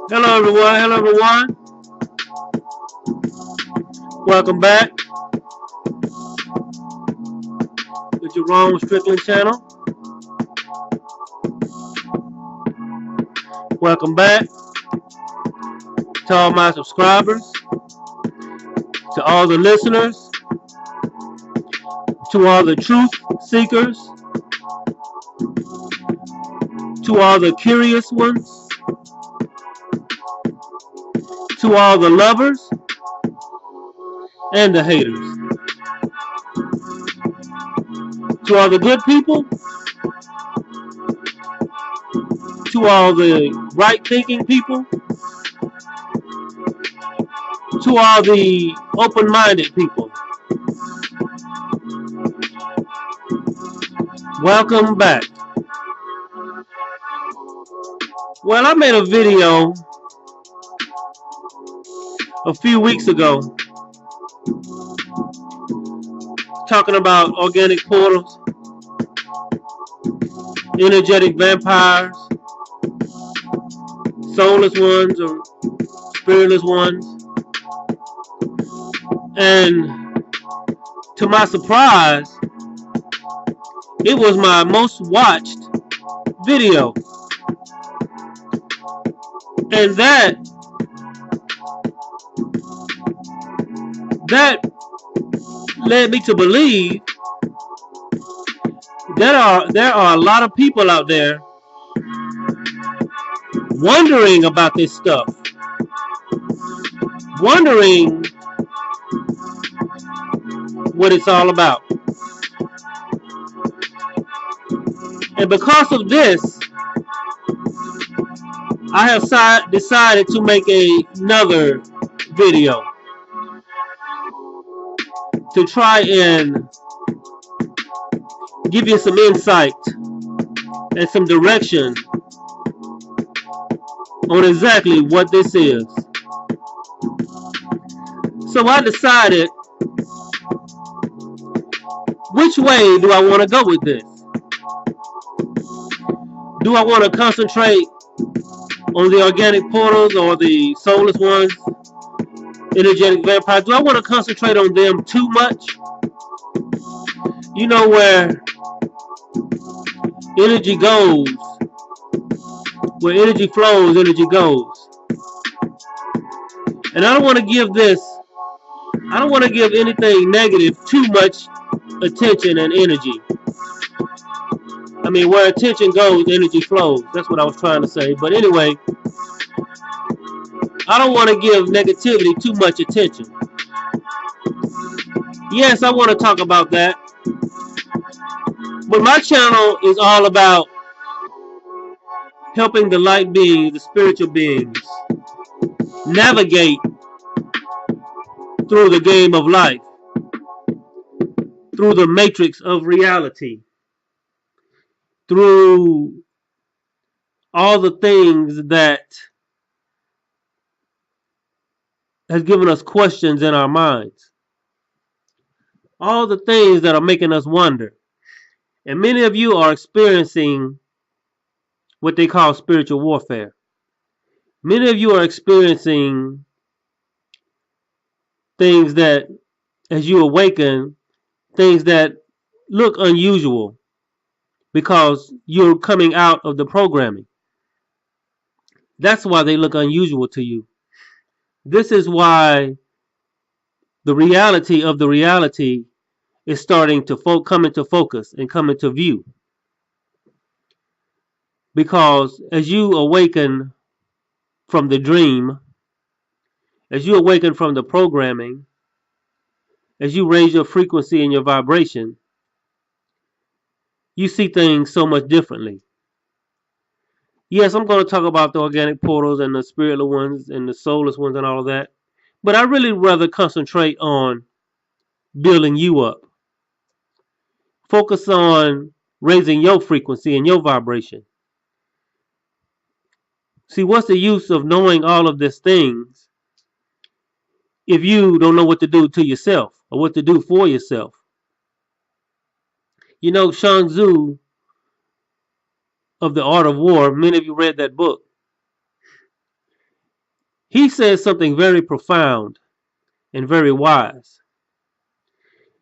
Hello everyone, hello everyone. Welcome back to Jerome Strickland channel. Welcome back to all my subscribers, to all the listeners, to all the truth seekers, to all the curious ones, to all the lovers and the haters, to all the good people, to all the right thinking people, to all the open-minded people. Welcome back. Well, I made a video a few weeks ago talking about organic portals, energetic vampires, soulless ones or spiritless ones. And to my surprise, it was my most watched video. And that led me to believe there are a lot of people out there wondering about this stuff, wondering what it's all about. And because of this, I have decided to make another video to try and give you some insight and some direction on exactly what this is. So I decided, which way do I want to go with this? Do I want to concentrate on the organic portals or the soulless ones, energetic vampires? Do I want to concentrate on them too much? You know, where energy goes, where energy flows, energy goes. And I don't want to give anything negative too much attention and energy. I mean, where attention goes, energy flows. That's what I was trying to say. But anyway, I don't want to give negativity too much attention. Yes, I want to talk about that. But my channel is all about helping the light beings, the spiritual beings, navigate through the game of life, through the matrix of reality, through all the things that has given us questions in our minds, all the things that are making us wonder. And many of you are experiencing what they call spiritual warfare. Many of you are experiencing things that, as you awaken, things that look unusual because you're coming out of the programming. That's why they look unusual to you. This is why the reality of the reality is starting to come into focus and come into view. Because as you awaken from the dream, as you awaken from the programming, as you raise your frequency and your vibration, you see things so much differently. Yes, I'm going to talk about the organic portals and the spiritual ones and the soulless ones and all of that. But I really rather concentrate on building you up. Focus on raising your frequency and your vibration. See, what's the use of knowing all of these things if you don't know what to do to yourself or what to do for yourself? You know, Sun Tzu of the Art of War, many of you read that book. He says something very profound and very wise.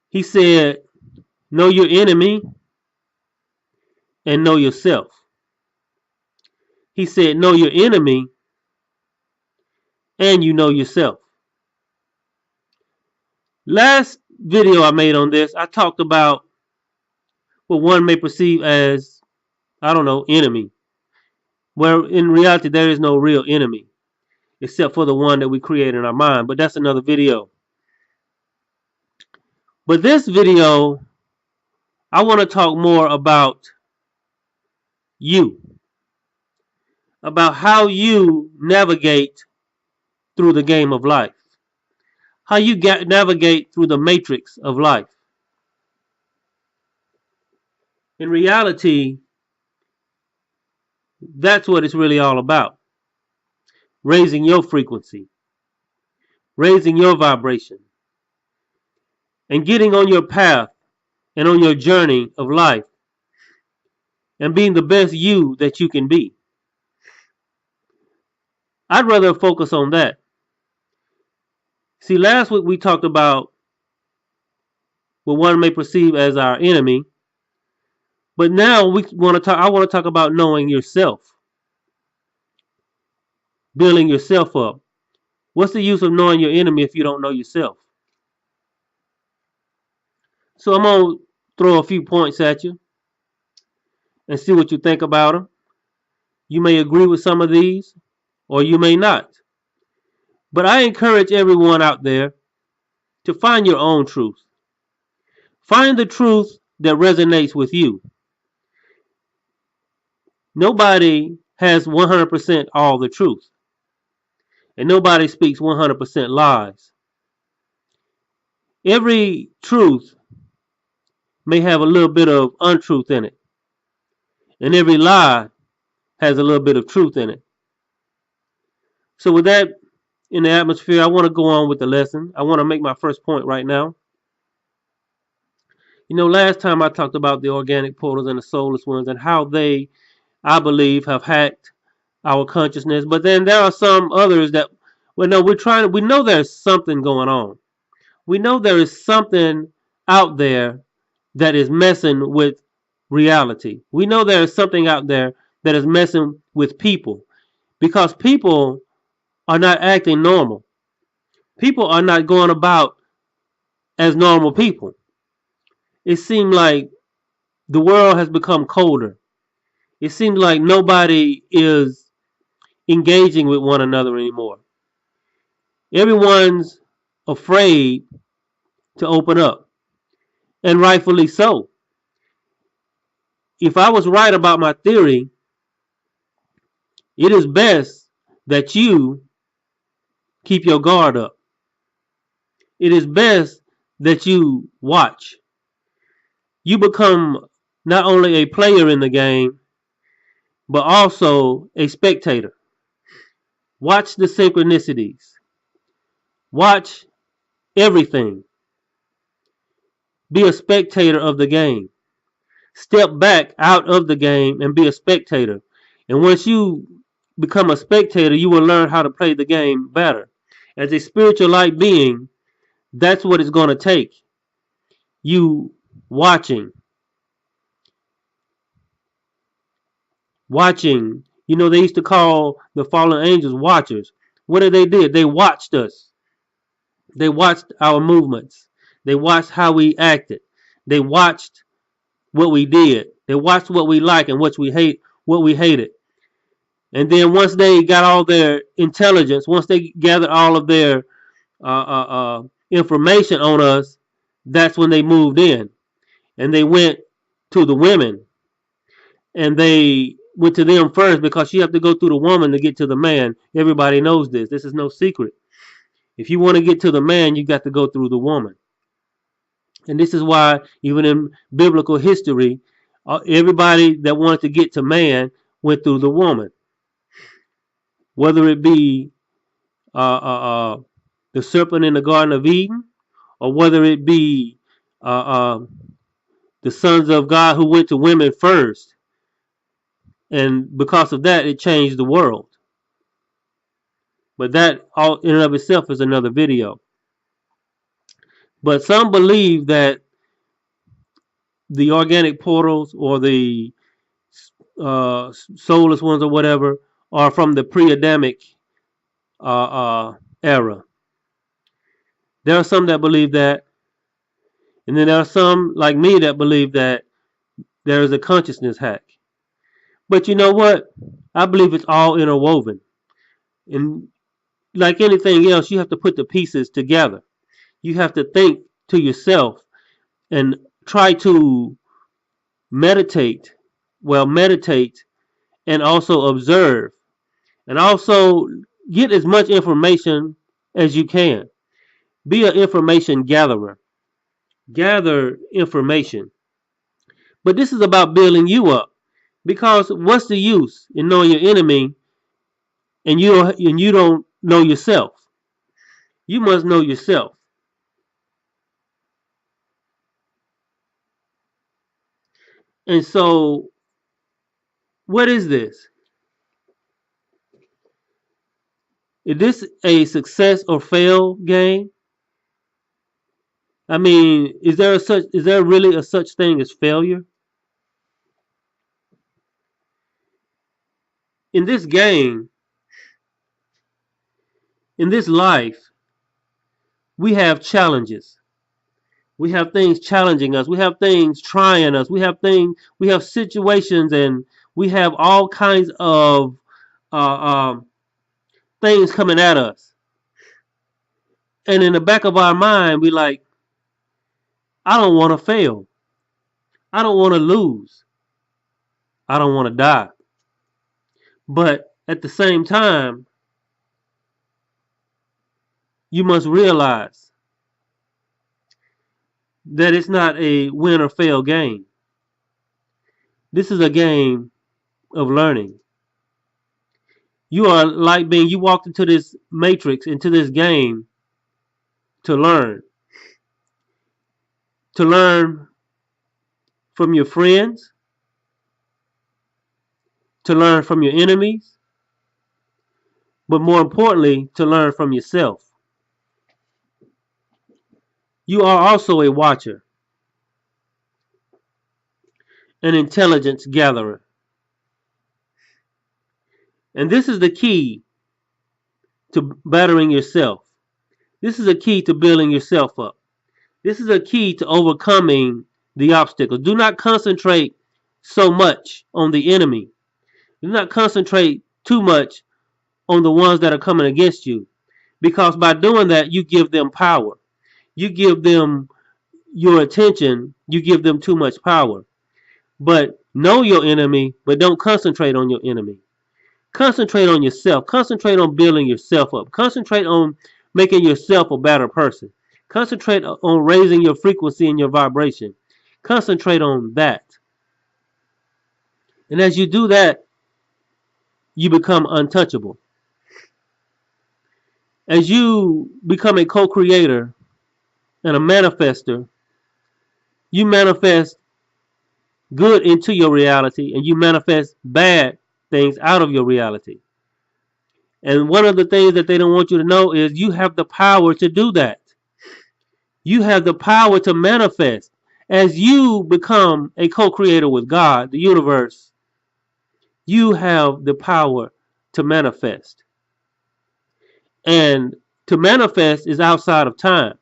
He said, know your enemy and know yourself. He said, know your enemy and you know yourself. Last video I made on this, I talked about what one may perceive as, I don't know, enemy. Where in reality there is no real enemy, except for the one that we create in our mind. But that's another video. But this video, I want to talk more about you. About how you navigate through the game of life. How you navigate through the matrix of life. In reality, that's what it's really all about. Raising your frequency. Raising your vibration. And getting on your path and on your journey of life. And being the best you that you can be. I'd rather focus on that. See, last week we talked about what one may perceive as our enemy. But now I want to talk about knowing yourself. Building yourself up. What's the use of knowing your enemy if you don't know yourself? So I'm going to throw a few points at you and see what you think about them. You may agree with some of these or you may not. But I encourage everyone out there to find your own truth. Find the truth that resonates with you. Nobody has 100% all the truth. And nobody speaks 100% lies. Every truth may have a little bit of untruth in it. And every lie has a little bit of truth in it. So with that in the atmosphere, I want to go on with the lesson. I want to make my first point right now. You know, last time I talked about the organic portals and the soulless ones and how they, I believe, have hacked our consciousness. But then there are some others that, well, no, we know there's something going on. We know there is something out there that is messing with reality. We know there is something out there that is messing with people because people are not acting normal. People are not going about as normal people. It seems like the world has become colder. It seems like nobody is engaging with one another anymore. Everyone's afraid to open up, and rightfully so. If I was right about my theory, it is best that you keep your guard up. It is best that you watch. You become not only a player in the game, but also a spectator. Watch the synchronicities. Watch everything. Be a spectator of the game. Step back out of the game and be a spectator. And once you become a spectator, you will learn how to play the game better. As a spiritual light being, that's what it's going to take. You watching. Watching. You know, they used to call the fallen angels watchers. What did they do? They watched us. They watched our movements. They watched how we acted. They watched what we did. They watched what we liked and what we hated. And then once they got all their intelligence, once they gathered all of their information on us, that's when they moved in. And they went to the women. And they went to them first because you have to go through the woman to get to the man. Everybody knows this. This is no secret. If you want to get to the man, you got to go through the woman. And this is why, even in biblical history, everybody that wanted to get to man went through the woman. Whether it be the serpent in the Garden of Eden, or whether it be the sons of God who went to women first. And because of that, it changed the world. But that all in and of itself is another video. But some believe that the organic portals or the soulless ones or whatever are from the pre-Adamic era. There are some that believe that, and then there are some like me that believe that there is a consciousness hack. But you know what? I believe it's all interwoven. And like anything else, you have to put the pieces together. You have to think to yourself and try to meditate. Well, meditate and also observe and also get as much information as you can. Be an information gatherer. Gather information. But this is about building you up. Because what's the use in knowing your enemy and you don't know yourself? You must know yourself. And so, what is this? Is this a success or fail game? I mean, is there really a such thing as failure? In this game, in this life, we have challenges. We have things challenging us. We have things trying us. We have situations, and we have all kinds of uh, uh, things coming at us. And in the back of our mind, we like, I don't want to fail. I don't want to lose. I don't want to die. But at the same time, you must realize that it's not a win or fail game. This is a game of learning. You are like being, you walked into this matrix, into this game to learn. To learn from your friends, to learn from your enemies, but more importantly, to learn from yourself. You are also a watcher, an intelligence gatherer. And this is the key to bettering yourself. This is a key to building yourself up. This is a key to overcoming the obstacles. Do not concentrate so much on the enemy. Do not concentrate too much on the ones that are coming against you. Because by doing that, you give them power. You give them your attention. You give them too much power. But know your enemy, but don't concentrate on your enemy. Concentrate on yourself. Concentrate on building yourself up. Concentrate on making yourself a better person. Concentrate on raising your frequency and your vibration. Concentrate on that. And as you do that, you become untouchable. As you become a co-creator and a manifester, you manifest good into your reality and you manifest bad things out of your reality. And one of the things that they don't want you to know is you have the power to do that. You have the power to manifest. As you become a co-creator with God, the universe, you have the power to manifest. And to manifest is outside of time.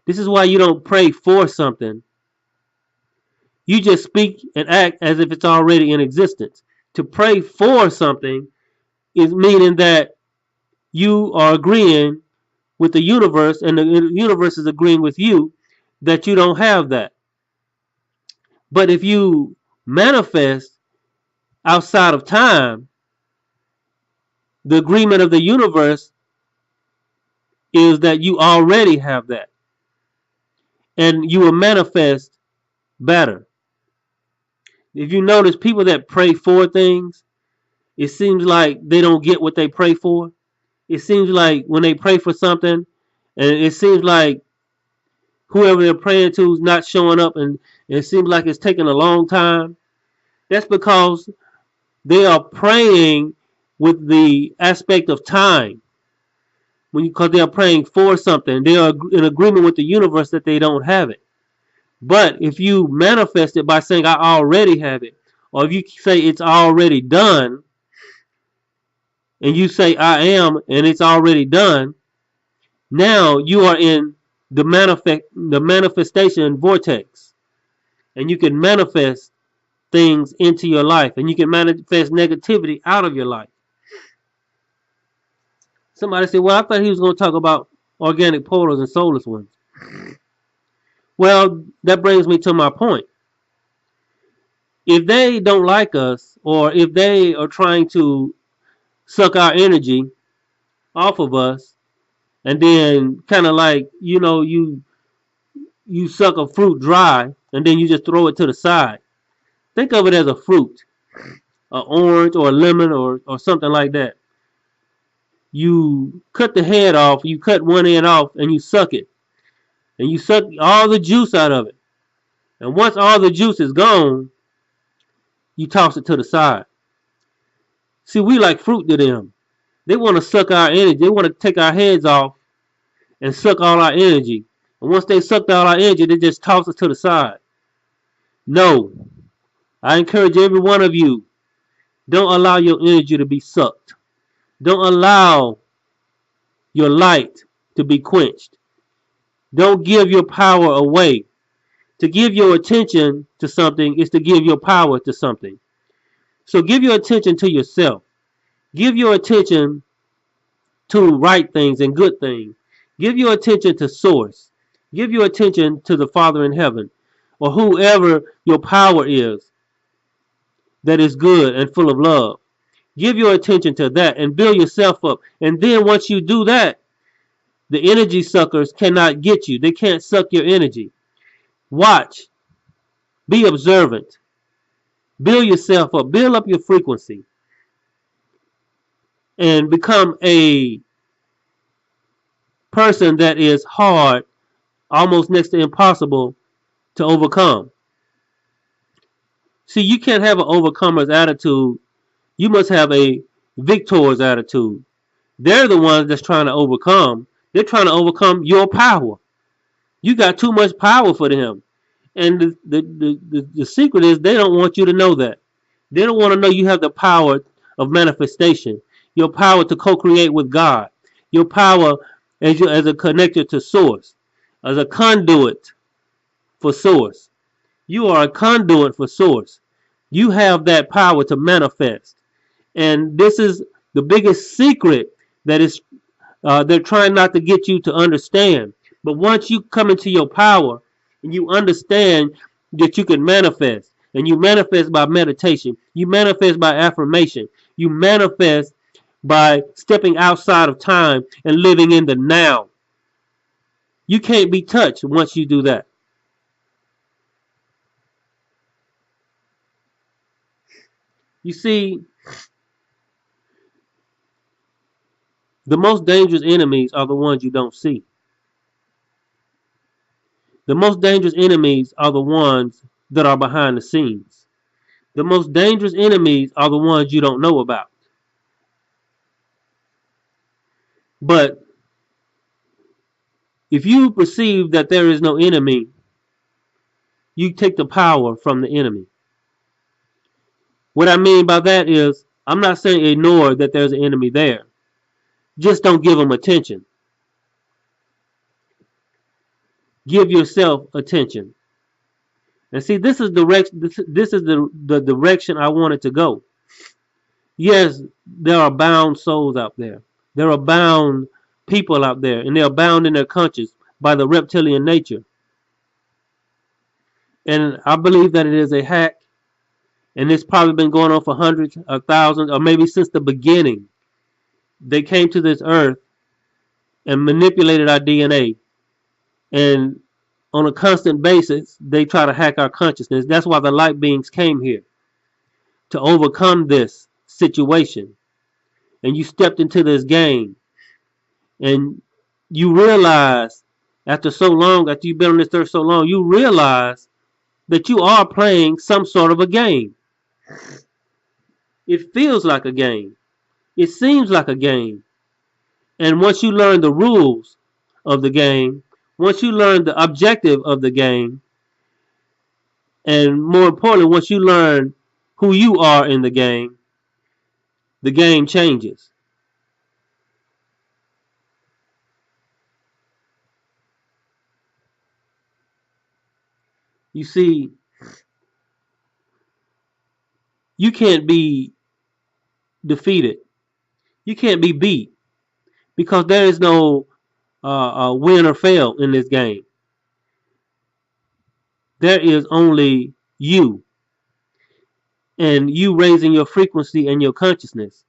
This is why you don't pray for something. You just speak and act as if it's already in existence. To pray for something is meaning that you are agreeing with the universe and the universe is agreeing with you that you don't have that. But if you manifest outside of time, the agreement of the universe is that you already have that. And you will manifest better. If you notice people that pray for things, it seems like they don't get what they pray for. It seems like when they pray for something, and it seems like whoever they're praying to is not showing up, and it seems like it's taking a long time. That's because they are praying with the aspect of time. Because they are praying for something, they are in agreement with the universe that they don't have it. But if you manifest it by saying I already have it, or if you say it's already done, and you say I am and it's already done, now you are in the manifestation vortex, and you can manifest things into your life, and you can manifest negativity out of your life. Somebody said, well, I thought he was going to talk about organic portals and soulless ones. Well, that brings me to my point. If they don't like us, or if they are trying to suck our energy off of us, and then kind of like, you suck a fruit dry, and then you just throw it to the side. Think of it as a fruit, an orange or a lemon or something like that. You cut the head off, you cut one end off, and you suck it. And you suck all the juice out of it. And once all the juice is gone, you toss it to the side. See, we like fruit to them. They want to suck our energy. They want to take our heads off and suck all our energy. And once they sucked all our energy, they just toss it to the side. No. I encourage every one of you, don't allow your energy to be sucked. Don't allow your light to be quenched. Don't give your power away. To give your attention to something is to give your power to something. So give your attention to yourself. Give your attention to right things and good things. Give your attention to source. Give your attention to the Father in heaven, or whoever your power is that is good and full of love. Give your attention to that and build yourself up. And then once you do that, the energy suckers cannot get you. They can't suck your energy. Watch. Be observant. Build yourself up. Build up your frequency. And become a person that is hard, almost next to impossible to overcome. See, you can't have an overcomer's attitude. You must have a victor's attitude. They're the ones that's trying to overcome. They're trying to overcome your power. You got too much power for them. And the secret is they don't want you to know that. They don't want to know you have the power of manifestation. Your power to co-create with God. Your power as a connector to source. As a conduit for source. You are a conduit for source. You have that power to manifest. And this is the biggest secret that is they're trying not to get you to understand. But once you come into your power and you understand that you can manifest, and you manifest by meditation, you manifest by affirmation, you manifest by stepping outside of time and living in the now. You can't be touched once you do that. You see, the most dangerous enemies are the ones you don't see. The most dangerous enemies are the ones that are behind the scenes. The most dangerous enemies are the ones you don't know about. But if you perceive that there is no enemy, you take the power from the enemy. What I mean by that is, I'm not saying ignore that there's an enemy there. Just don't give them attention. Give yourself attention. And see, this is the direction I wanted to go. Yes, there are bound souls out there. There are bound people out there, and they are bound in their conscience by the reptilian nature. And I believe that it is a hack, and it's probably been going on for hundreds of thousands, or maybe since the beginning. They came to this earth and manipulated our DNA. And on a constant basis, they try to hack our consciousness. That's why the light beings came here, to overcome this situation. And you stepped into this game. And you realize, after so long, after you've been on this earth so long, you realize that you are playing some sort of a game. It feels like a game. It seems like a game. And once you learn the rules of the game, once you learn the objective of the game, and more importantly, once you learn who you are in the game changes. You see, you can't be defeated. You can't be beat because there is no win or fail in this game. There is only you and you raising your frequency and your consciousness.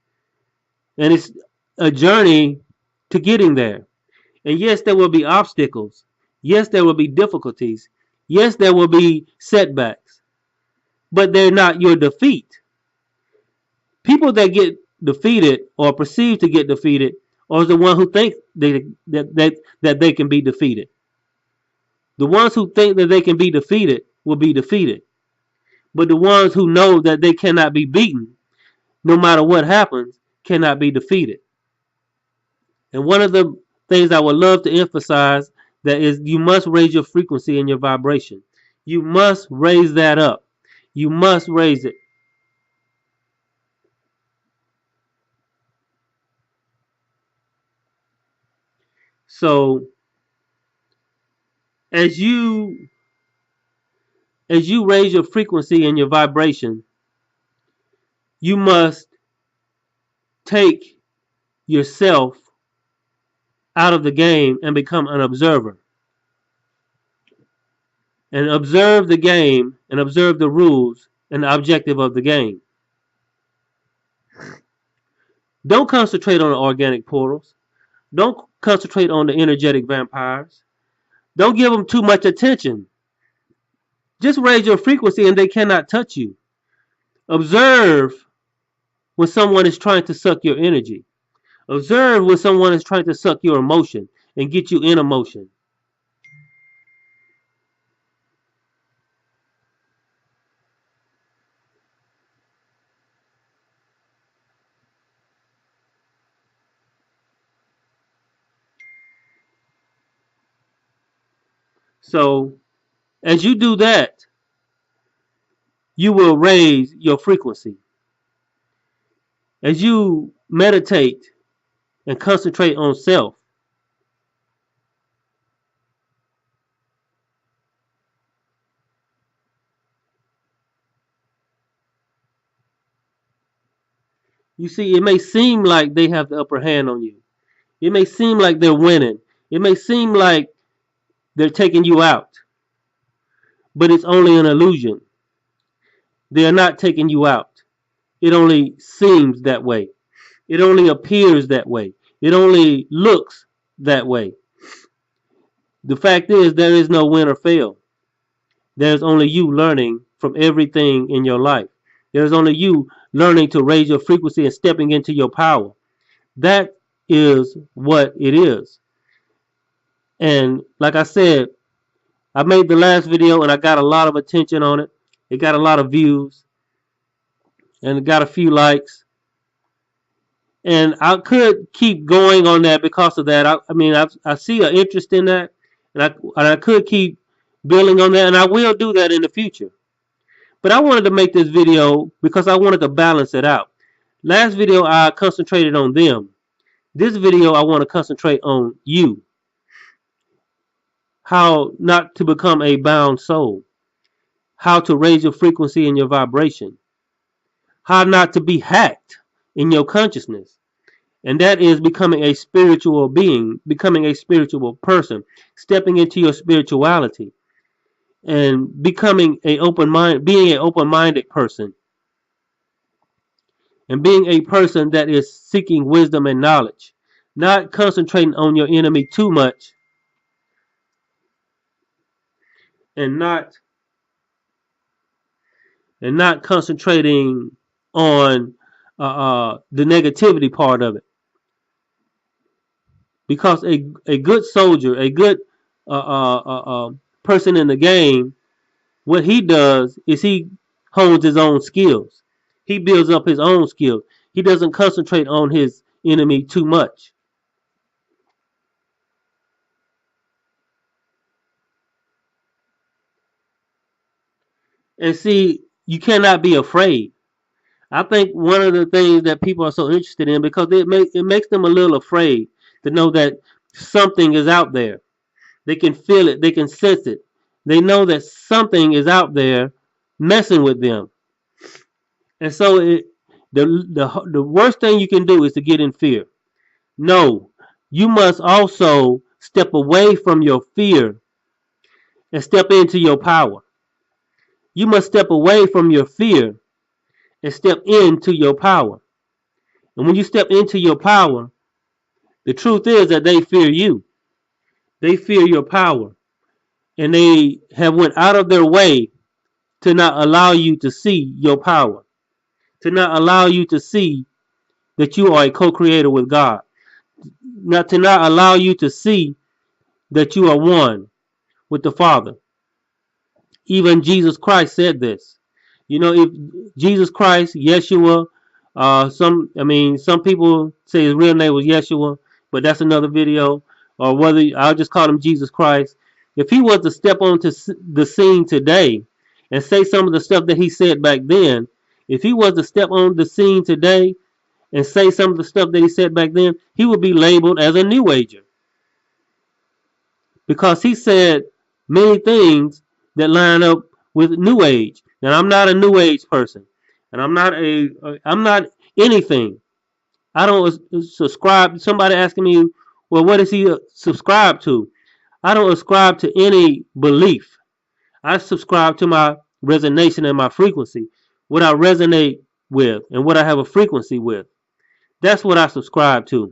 And it's a journey to getting there. And yes, there will be obstacles. Yes, there will be difficulties. Yes, there will be setbacks. But they're not your defeat. People that get defeated or perceive to get defeated are the ones who think that they can be defeated. The ones who think that they can be defeated will be defeated. But the ones who know that they cannot be beaten, no matter what happens, cannot be defeated. And one of the things I would love to emphasize that is you must raise your frequency and your vibration. You must raise that up. You must raise it. So as you raise your frequency and your vibration, you must take yourself out of the game and become an observer. And observe the game and observe the rules and the objective of the game. Don't concentrate on the organic portals. Don't concentrate on the energetic vampires. Don't give them too much attention. Just raise your frequency and they cannot touch you. Observe when someone is trying to suck your energy. Observe when someone is trying to suck your emotion and get you in emotion. So as you do that, you will raise your frequency. As you meditate and concentrate on self, you see, it may seem like they have the upper hand on you. It may seem like they're winning. It may seem like they're taking you out. But it's only an illusion. They are not taking you out. It only seems that way. It only appears that way. It only looks that way. The fact is, there is no win or fail. There's only you learning from everything in your life. There's only you learning to raise your frequency and stepping into your power. That is what it is. And like I said, I made the last video and I got a lot of attention on it. It got a lot of views and it got a few likes. And I could keep going on that because of that. I see an interest in that, and I could keep building on that, and I will do that in the future. But I wanted to make this video because I wanted to balance it out. Last video I concentrated on them. This video I want to concentrate on you. How not to become a bound soul. How to raise your frequency and your vibration. How not to be hacked in your consciousness. And that is becoming a spiritual being, becoming a spiritual person, stepping into your spirituality, and becoming being an open-minded person, and being a person that is seeking wisdom and knowledge, not concentrating on your enemy too much, and not concentrating on the negativity part of it. Because a good soldier, a good person in the game, what he does is he hones his own skills. He builds up his own skills. He doesn't concentrate on his enemy too much. And see, you cannot be afraid. I think one of the things that people are so interested in, because it makes them a little afraid to know that something is out there. They can feel it, they can sense it. They know that something is out there messing with them. And so the worst thing you can do is to get in fear. No, you must also step away from your fear and step into your power. You must step away from your fear and step into your power. And when you step into your power, the truth is that they fear you. They fear your power. And they have went out of their way to not allow you to see your power, to not allow you to see that you are a co-creator with God, not to not allow you to see that you are one with the Father. Even Jesus Christ said this. You know, if Jesus Christ, Yeshua, some people say his real name was Yeshua, but that's another video. Or whether I'll just call him Jesus Christ. If he was to step onto the scene today and say some of the stuff that he said back then, if he was to step on the scene today and say some of the stuff that he said back then, he would be labeled as a New Ager because he said many things that line up with New Age. And I'm not a New Age person, and I'm not anything. I don't subscribe. Somebody asking me, well, what does he subscribe to? I don't ascribe to any belief. I subscribe to my resonation and my frequency, what I resonate with, and what I have a frequency with. That's what I subscribe to.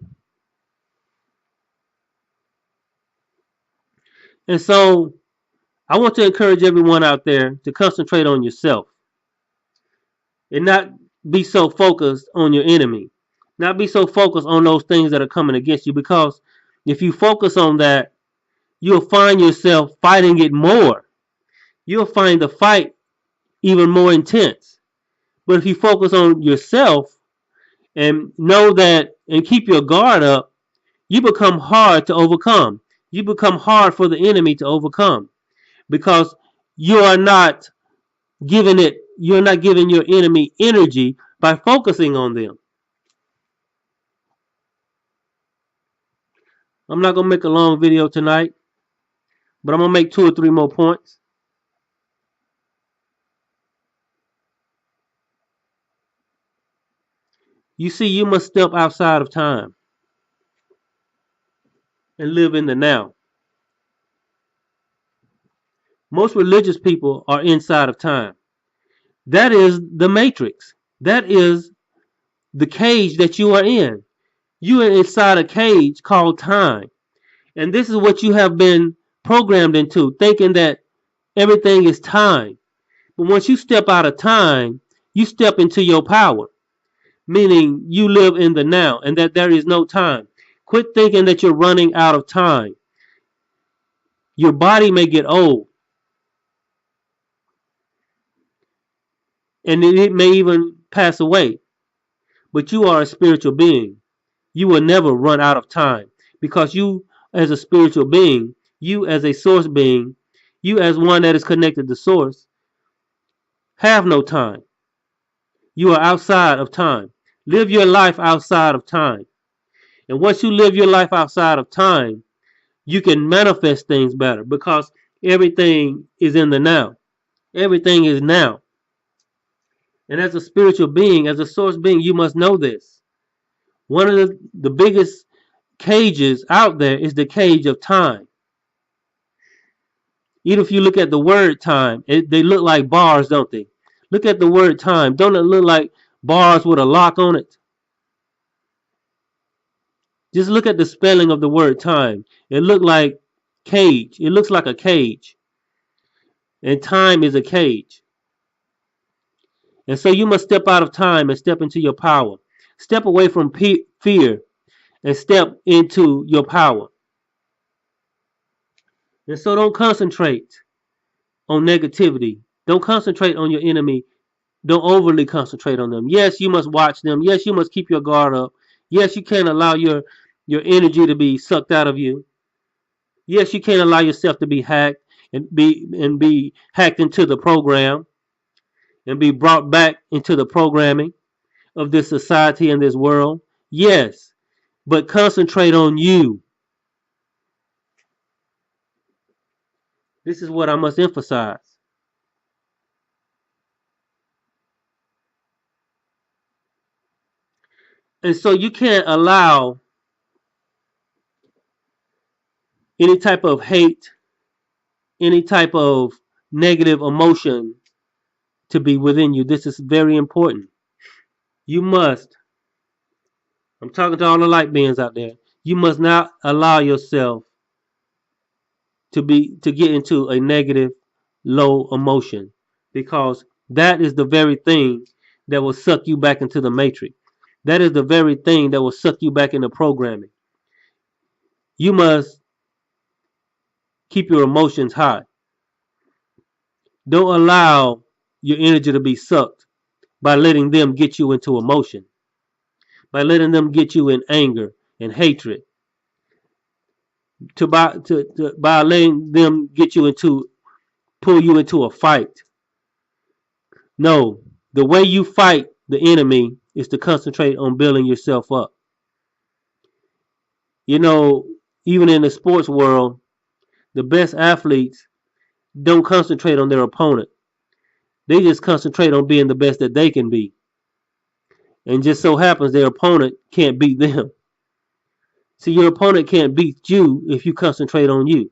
And so I want to encourage everyone out there to concentrate on yourself and not be so focused on your enemy. Not be so focused on those things that are coming against you, because if you focus on that, you'll find yourself fighting it more. You'll find the fight even more intense. But if you focus on yourself and know that and keep your guard up, you become hard to overcome. You become hard for the enemy to overcome because you are not you're not giving your enemy energy by focusing on them. I'm not going to make a long video tonight, but I'm going to make 2 or 3 more points. You see, you must step outside of time and live in the now. Most religious people are inside of time. That is the matrix. That is the cage that you are in. You are inside a cage called time. And this is what you have been programmed into, thinking that everything is time. But once you step out of time, you step into your power, meaning you live in the now and that there is no time. Quit thinking that you're running out of time. Your body may get old, and it may even pass away, but you are a spiritual being. You will never run out of time because you, as a spiritual being, you as a source being, you as one that is connected to source, have no time. You are outside of time. Live your life outside of time. And once you live your life outside of time, you can manifest things better because everything is in the now. Everything is now. And as a spiritual being, as a source being, you must know this. One of the biggest cages out there is the cage of time. Even if you look at the word time, they look like bars, don't they? Look at the word time. Don't it look like bars with a lock on it? Just look at the spelling of the word time. It looks like cage. It looks like a cage. And time is a cage. And so you must step out of time and step into your power. Step away from fear and step into your power. And so don't concentrate on negativity. Don't concentrate on your enemy Don't overly concentrate on them. Yes, you must watch them. Yes, you must keep your guard up. Yes, you can't allow your energy to be sucked out of you. Yes, you can't allow yourself to be hacked and be hacked into the program and be brought back into the programming of this society and this world. Yes, but concentrate on you. This is what I must emphasize. And so you can't allow any type of hate, any type of negative emotion to be within you. This is very important. You must, I'm talking to all the light beings out there, you must not allow yourself to get into a negative low emotion, because that is the very thing that will suck you back into the matrix. That is the very thing that will suck you back into programming. You must keep your emotions high. Don't allow your energy to be sucked by letting them get you into emotion, by letting them get you in anger and hatred, by letting them get you into pull you into a fight. No, the way you fight the enemy is to concentrate on building yourself up. You know, even in the sports world, the best athletes don't concentrate on their opponent. They just concentrate on being the best that they can be. And just so happens their opponent can't beat them. See, your opponent can't beat you if you concentrate on you.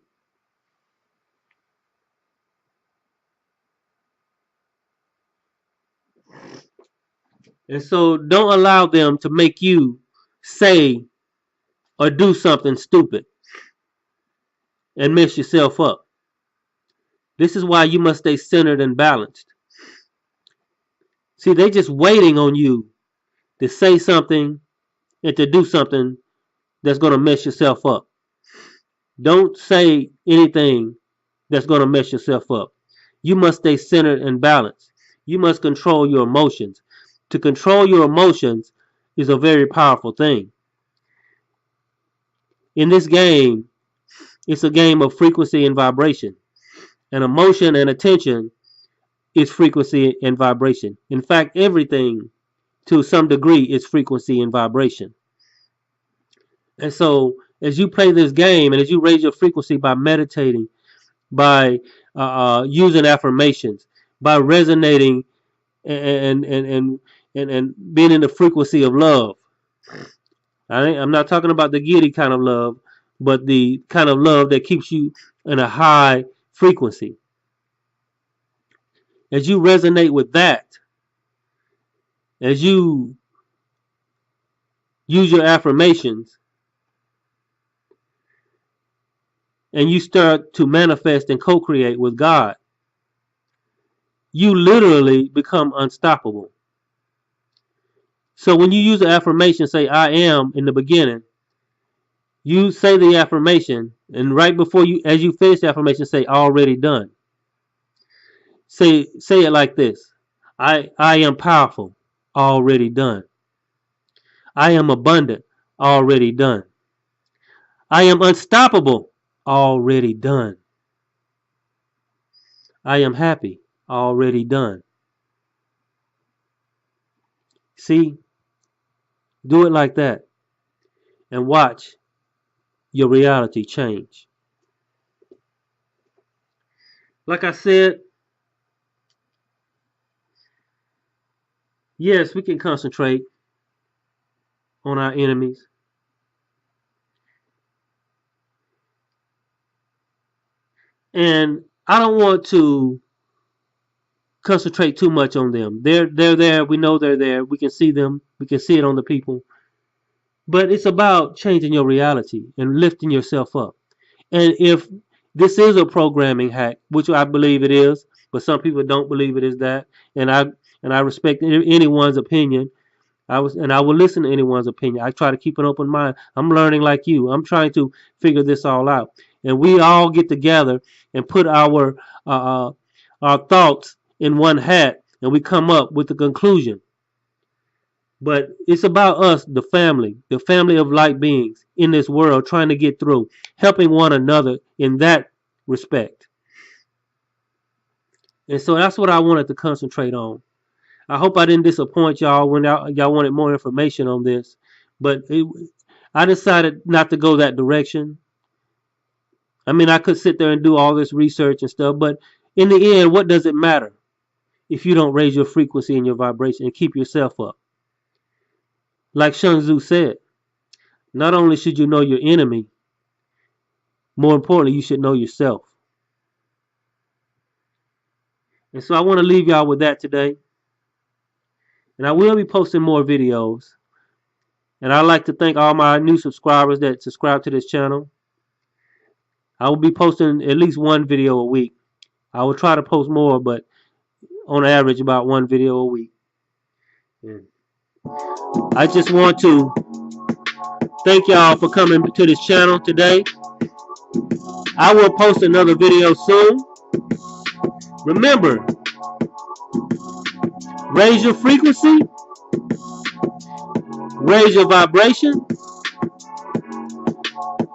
And so don't allow them to make you say or do something stupid and mess yourself up. This is why you must stay centered and balanced. See, they just waiting on you to say something and to do something that's going to mess yourself up. Don't say anything that's going to mess yourself up. You must stay centered and balanced. You must control your emotions. To control your emotions is a very powerful thing. In this game, it's a game of frequency and vibration. And emotion and attention is frequency and vibration. In fact, everything to some degree is frequency and vibration. And so, as you play this game and as you raise your frequency by meditating, by using affirmations, by resonating and being in the frequency of love. I'm not talking about the giddy kind of love, but the kind of love that keeps you in a high frequency. As you resonate with that, as you use your affirmations, and you start to manifest and co-create with God, you literally become unstoppable. So when you use the affirmation, say I am in the beginning, you say the affirmation, and right before you, as you finish the affirmation, say already done. Say it like this. I am powerful, already done. I am abundant, already done. I am unstoppable, already done. I am happy, already done. See, do it like that and watch your reality change. Like I said, yes, we can concentrate on our enemies. And I don't want to concentrate too much on them. They're there. We know they're there. We can see them. We can see it on the people. But it's about changing your reality and lifting yourself up. And if this is a programming hack, which I believe it is, but some people don't believe it is that, and I respect anyone's opinion. I will listen to anyone's opinion. I try to keep an open mind. I'm learning like you. I'm trying to figure this all out, and we all get together and put uh, our thoughts in one hat and we come up with the conclusion. But it's about us, the family of light beings in this world, trying to get through, helping one another in that respect. And so that's what I wanted to concentrate on. I hope I didn't disappoint y'all when y'all wanted more information on this, but I decided not to go that direction. I mean, I could sit there and do all this research and stuff, but in the end, what does it matter if you don't raise your frequency and your vibration and keep yourself up? Like Sun Tzu said, not only should you know your enemy, more importantly, you should know yourself. And so I want to leave y'all with that today. And I will be posting more videos. And I'd like to thank all my new subscribers that subscribe to this channel. I will be posting at least one video a week. I will try to post more, but on average about one video a week. And I just want to thank y'all for coming to this channel today. I will post another video soon. Remember, raise your frequency, raise your vibration,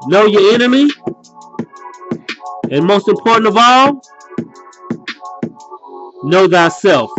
know your enemy, and most important of all, know thyself.